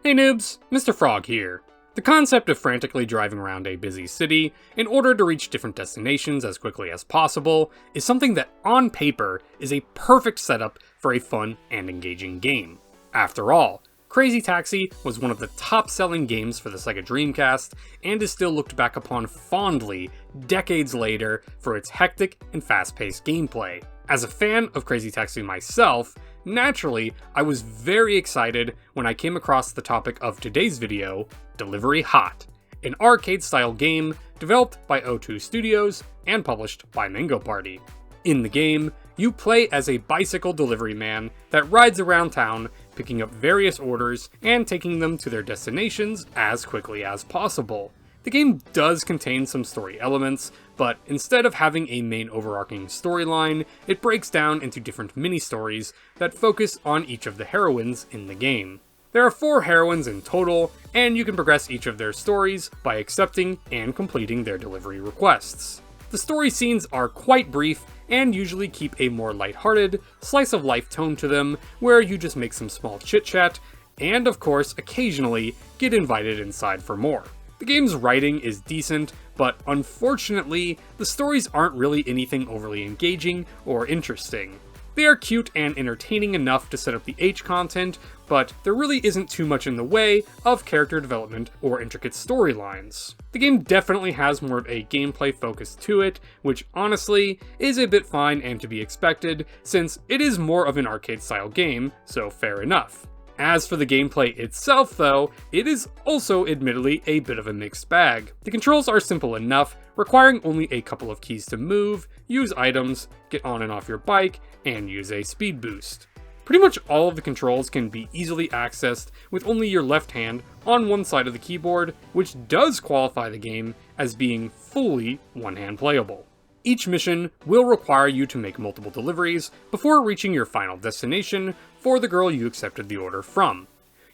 Hey noobs, Mr. Frog here. The concept of frantically driving around a busy city in order to reach different destinations as quickly as possible is something that on paper is a perfect setup for a fun and engaging game. After all, Crazy Taxi was one of the top-selling games for the Sega Dreamcast and is still looked back upon fondly decades later for its hectic and fast-paced gameplay. As a fan of Crazy Taxi myself, naturally, I was very excited when I came across the topic of today's video, Delivery Hot, an arcade-style game developed by O2 Studios and published by Mango Party. In the game, you play as a bicycle delivery man that rides around town picking up various orders and taking them to their destinations as quickly as possible. The game does contain some story elements, but instead of having a main overarching storyline, it breaks down into different mini-stories that focus on each of the heroines in the game. There are 4 heroines in total, and you can progress each of their stories by accepting and completing their delivery requests. The story scenes are quite brief and usually keep a more lighthearted, slice-of-life tone to them, where you just make some small chit-chat, and of course, occasionally get invited inside for more. The game's writing is decent, but unfortunately, the stories aren't really anything overly engaging or interesting. They are cute and entertaining enough to set up the H content, but there really isn't too much in the way of character development or intricate storylines. The game definitely has more of a gameplay focus to it, which honestly is a bit fine and to be expected, since it is more of an arcade-style game, so fair enough. As for the gameplay itself though, it is also admittedly a bit of a mixed bag. The controls are simple enough, requiring only a couple of keys to move, use items, get on and off your bike, and use a speed boost. Pretty much all of the controls can be easily accessed with only your left hand on one side of the keyboard, which does qualify the game as being fully one-hand playable. Each mission will require you to make multiple deliveries before reaching your final destination for the girl you accepted the order from.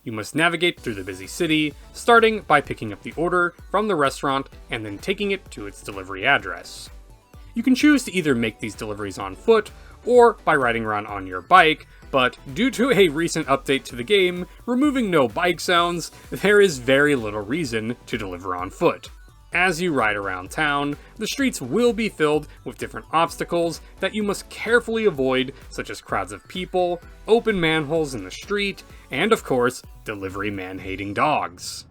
You must navigate through the busy city, starting by picking up the order from the restaurant and then taking it to its delivery address. You can choose to either make these deliveries on foot or by riding around on your bike, but due to a recent update to the game removing no bike zones, there is very little reason to deliver on foot. As you ride around town, the streets will be filled with different obstacles that you must carefully avoid, such as crowds of people, open manholes in the street, and of course, delivery man-hating dogs.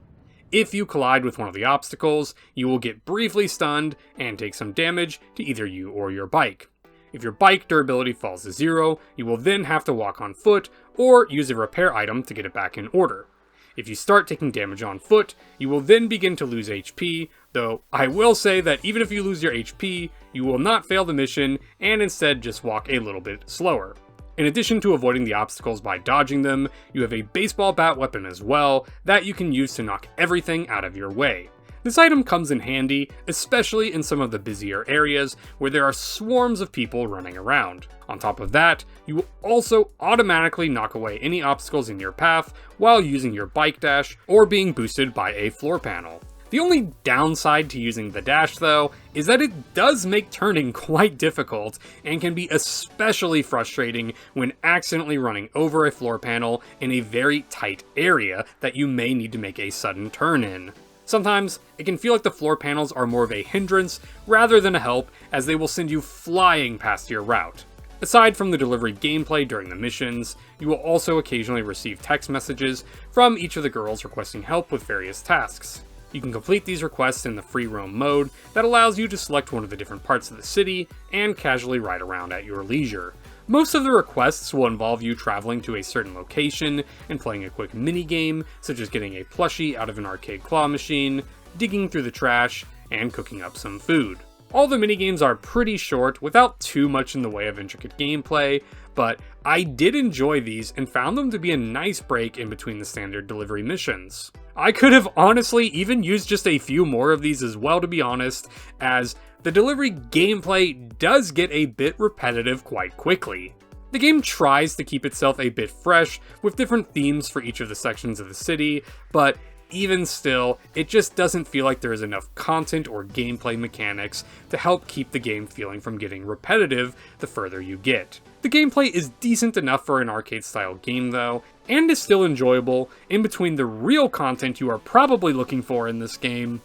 If you collide with one of the obstacles, you will get briefly stunned and take some damage to either you or your bike. If your bike durability falls to 0, you will then have to walk on foot or use a repair item to get it back in order. If you start taking damage on foot, you will then begin to lose HP, though I will say that even if you lose your HP, you will not fail the mission and instead just walk a little bit slower. In addition to avoiding the obstacles by dodging them, you have a baseball bat weapon as well that you can use to knock everything out of your way. This item comes in handy, especially in some of the busier areas where there are swarms of people running around. On top of that, you will also automatically knock away any obstacles in your path while using your bike dash or being boosted by a floor panel. The only downside to using the dash though is that it does make turning quite difficult and can be especially frustrating when accidentally running over a floor panel in a very tight area that you may need to make a sudden turn in. Sometimes, it can feel like the floor panels are more of a hindrance rather than a help, as they will send you flying past your route. Aside from the delivery gameplay during the missions, you will also occasionally receive text messages from each of the girls requesting help with various tasks. You can complete these requests in the free roam mode that allows you to select one of the different parts of the city and casually ride around at your leisure. Most of the requests will involve you traveling to a certain location and playing a quick mini-game, such as getting a plushie out of an arcade claw machine, digging through the trash, and cooking up some food. All the minigames are pretty short, without too much in the way of intricate gameplay, but I did enjoy these and found them to be a nice break in between the standard delivery missions. I could have honestly even used just a few more of these as well, to be honest, as the delivery gameplay does get a bit repetitive quite quickly. The game tries to keep itself a bit fresh with different themes for each of the sections of the city, but even still, it just doesn't feel like there is enough content or gameplay mechanics to help keep the game feeling from getting repetitive the further you get. The gameplay is decent enough for an arcade-style game though, and is still enjoyable in between the real content you are probably looking for in this game,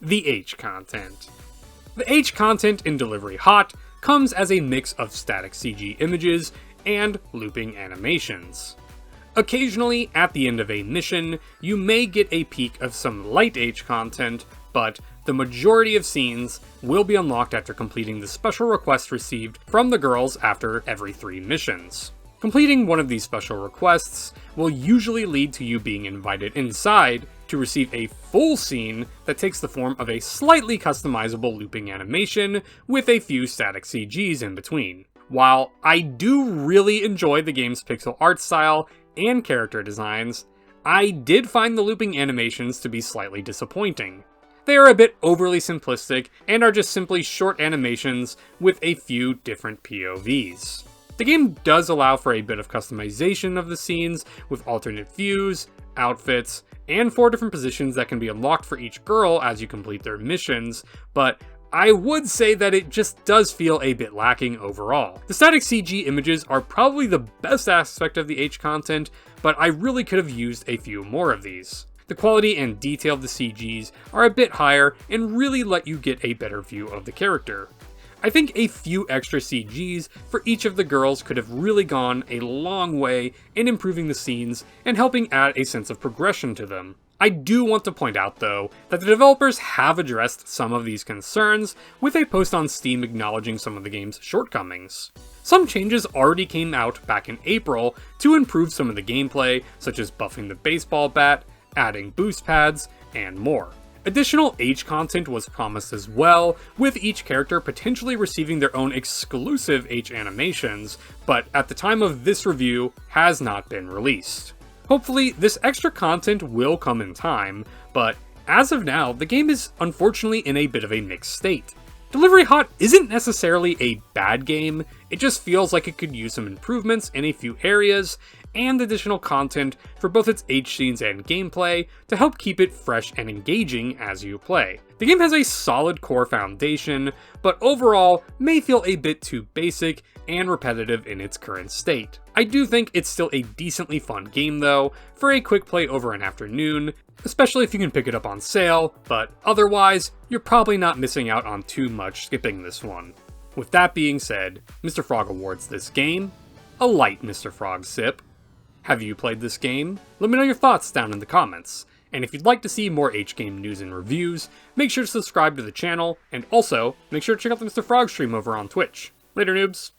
the H content. The H content in Delivery Hot comes as a mix of static CG images and looping animations. Occasionally, at the end of a mission, you may get a peek of some light H content, but the majority of scenes will be unlocked after completing the special requests received from the girls after every 3 missions. Completing one of these special requests will usually lead to you being invited inside to receive a full scene that takes the form of a slightly customizable looping animation with a few static CGs in between. While I do really enjoy the game's pixel art style and character designs, I did find the looping animations to be slightly disappointing. They are a bit overly simplistic and are just simply short animations with a few different POVs. The game does allow for a bit of customization of the scenes with alternate views, outfits, and 4 different positions that can be unlocked for each girl as you complete their missions, but I would say that it just does feel a bit lacking overall. The static CG images are probably the best aspect of the H content, but I really could have used a few more of these. The quality and detail of the CGs are a bit higher and really let you get a better view of the character. I think a few extra CGs for each of the girls could have really gone a long way in improving the scenes and helping add a sense of progression to them. I do want to point out though, that the developers have addressed some of these concerns with a post on Steam acknowledging some of the game's shortcomings. Some changes already came out back in April to improve some of the gameplay, such as buffing the baseball bat, adding boost pads, and more. Additional H content was promised as well, with each character potentially receiving their own exclusive H animations, but at the time of this review has not been released. Hopefully, this extra content will come in time, but as of now, the game is unfortunately in a bit of a mixed state. Delivery Hot isn't necessarily a bad game, it just feels like it could use some improvements in a few areas, and additional content for both its H scenes and gameplay to help keep it fresh and engaging as you play. The game has a solid core foundation, but overall may feel a bit too basic and repetitive in its current state. I do think it's still a decently fun game though, for a quick play over an afternoon, especially if you can pick it up on sale, but otherwise, you're probably not missing out on too much skipping this one. With that being said, Mr. Frog awards this game a light Mr. Frog sip. Have you played this game? Let me know your thoughts down in the comments. And if you'd like to see more H-game news and reviews, make sure to subscribe to the channel, and also, make sure to check out the Mr. Frog stream over on Twitch. Later, noobs!